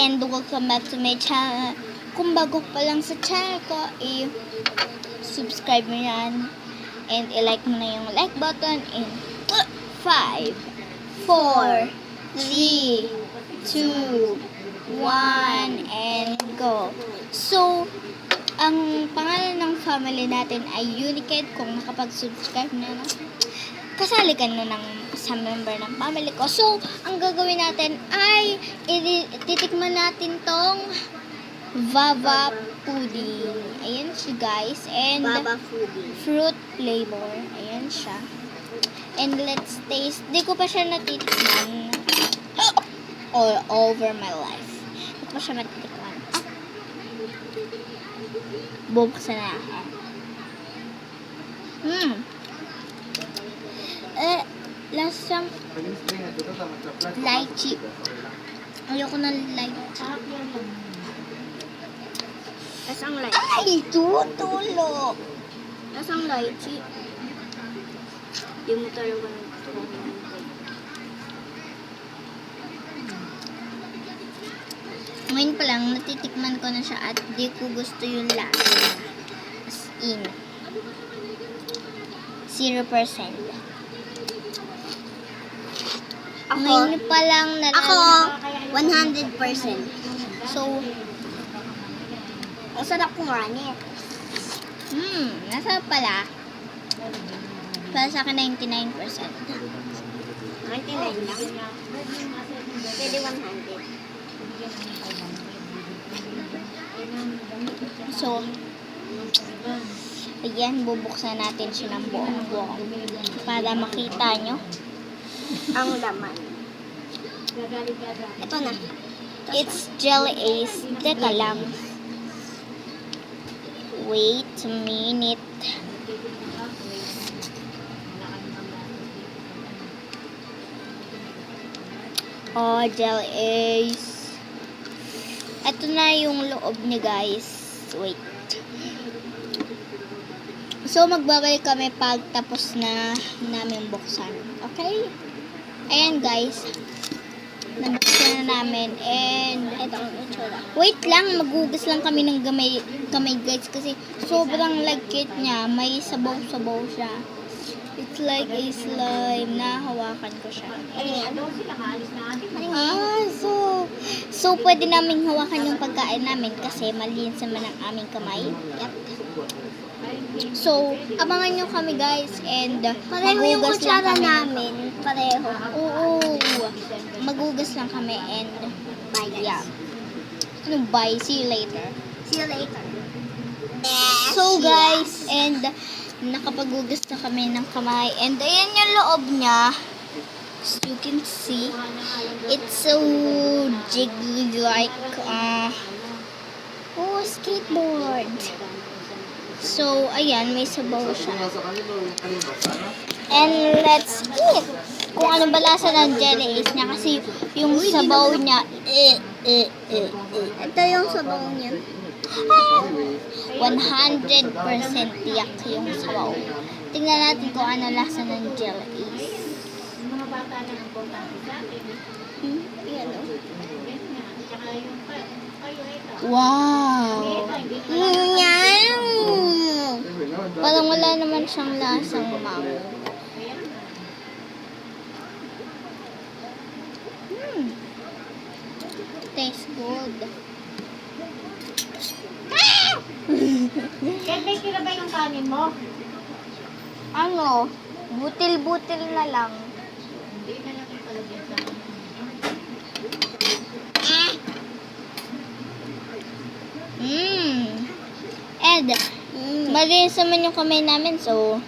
and welcome back to my channel. Kung bago pa lang sa channel ko, i-subscribe mo yan and i-like mo na yung like button in 5, 4, 3, 2, 1, and go. So, ang pangalan ng family natin ay Unikid. Kung nakapag-subscribe na, kasali ka na sa member ng family ko. So, ang gagawin natin ay titikman natin tong Vava pudding. Ayan siya, guys. And Vava pudding. Fruit flavor. Ayan siya. And let's taste. Di ko pa siya natitikman all over my life. Di ko pa siya natitikman. Bubuksan na ako. Lasang lychee. Ayoko ng lychee. Lasang lychee. Ay, tutulog. Lasang lychee. Hindi mo talaga nagtulong. Ngayon pa lang, natitikman ko na siya at di ko gusto yung lasa. As in, 0%. Ngayon pa lang Ako, 100%. So, Ang sarap kong rani. nasa pala. Para sa akin, 99%. 99 lang. Pwede 100. So, ayan, bubuksan natin siya ng buong para makita nyo. Ang laman. Ito na. It's Jelly Ace. Teka lang. Wait a minute. Oh, Jelly Ace. Ito na yung loob niya, guys. Wait. So, magbabalik kami pag tapos na namin buksan. Okay? Ayan, guys. Nabuksan na namin. And, Ito ang itsura. wait lang. Magugas lang kami ng kamay, guys. Kasi sobrang lagkit niya. May sabaw-sabaw siya. It's like a slime. Nahawakan ko siya. Ano yan? So pwede namin hawakan yung pagkain namin kasi malinis naman ang aming kamay. Yep. So, abangan nyo kami, guys, and Pareho yung magugas lang kutsara kami. namin. Pareho. Oo. Magugas lang kami and Bye, guys. yeah. Ano, bye. See you later. See you later. So, guys, and nakapagugas na kami ng kamay. And ayan yung loob niya. As you can see, it's so jiggly like skateboard. So, ayan, may sabaw siya. And let's eat. Kung ano ba lasa ng Jelly Ace niya kasi yung sabaw niya, Ito yung sabaw niya. 100% tiyak yung sabaw. Tingnan natin kung ano lasa ng Jelly Ace. Yan o. Wow! Yan. Parang wala naman siyang lasang mango. Tastes good. Yan, may tira ba yung kanin mo? Ano? Butil-butil na lang. Hindi na lang yung palagyan sa And, malinis naman yung kamay namin, so,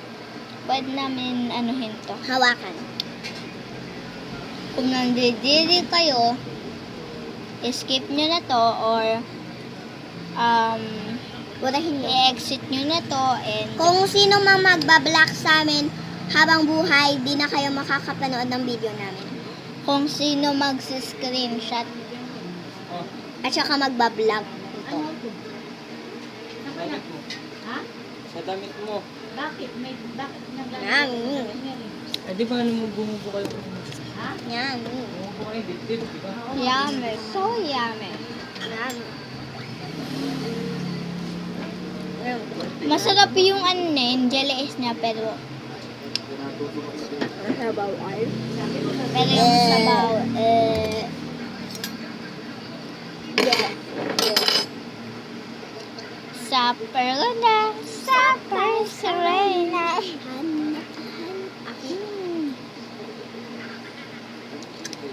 pwede namin anuhin to. Hawakan. Kung nandidiri kayo, skip nyo na to, or, Burahin mo. i-exit nyo na to, and, Kung sino mang magbablock sa amin habang buhay, di na kayo makakapanood ng video namin. kung sino mag-screenshot, At saka magbablog. Ha? Sa damit mo. Bakit? Eh, di ba bumubo kayo? Yan. Yummy. So yummy. Masarap yung ano na yun, jelly is niya, pero yung sabaw, supper na, supper serena.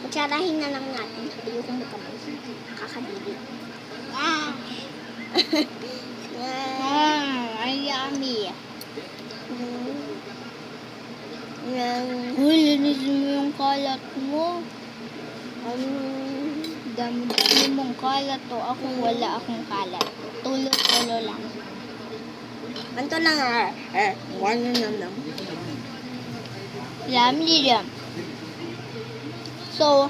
Kutsarahin na lang natin. Sabi ko na kamay. Kakadili. Ang yummy. Yan. Uy, linisin mo yung kalat mo. Dami-dami mong kalat to. Ako wala akong kalat. Tulo-tulo lang. Anto lang One lang. Yummy yum. So,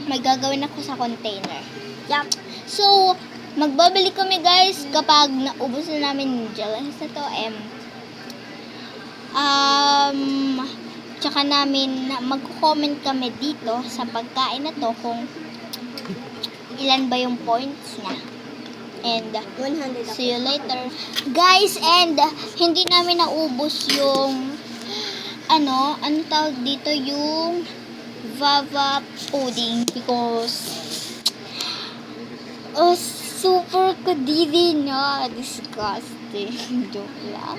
may gagawin ako sa container. Yup. So, magbabalik kami guys kapag naubos na namin yung jealous na to. Tsaka namin magko-comment kami dito sa pagkain na to kung ilan ba yung points na. And 100 see you later. Guys, and hindi namin naubos yung ano tawag dito, yung Vava pudding because super kadiri na. Disgusting. Joke lang.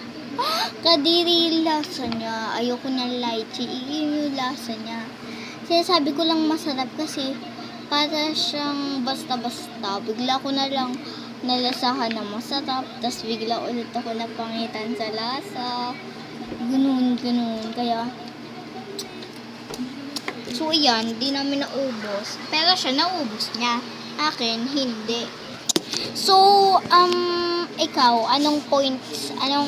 Kadiri lasa niya. Ayoko na lychee. Iyon yung lasa niya. Sinasabi ko lang masarap kasi para siyang basta-basta. Bigla ko na lang nalasahan na masarap. Tapos bigla ulit ako napangitan sa lasa. Ganun. Kaya so, yan, di namin naubos. Pero siya, naubos niya. Akin, hindi. So, ikaw, anong points, ano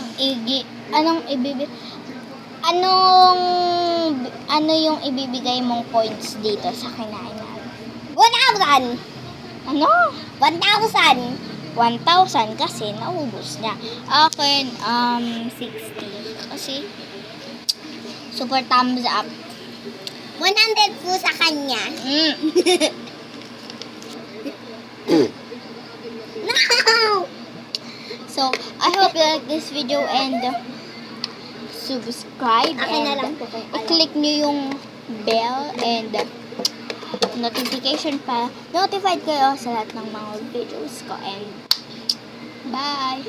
yung ibibigay mong points dito sa kinain namin? 1,000! Ano? 1,000! 1,000 kasi naubos niya. Akin, 60. Kasi, super thumbs up. 100 po sa kanya. No! So, I hope you like this video and subscribe Akin na and lang po kung alam. i-click nyo yung bell and notification pa. Notified kayo sa lahat ng mga videos ko and bye!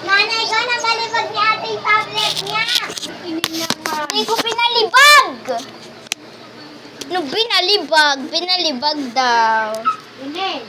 Nanay ko, nabalibag niya ate yung tablet niya. Hindi ko pinalibag! No, pinalibag daw. Hindi.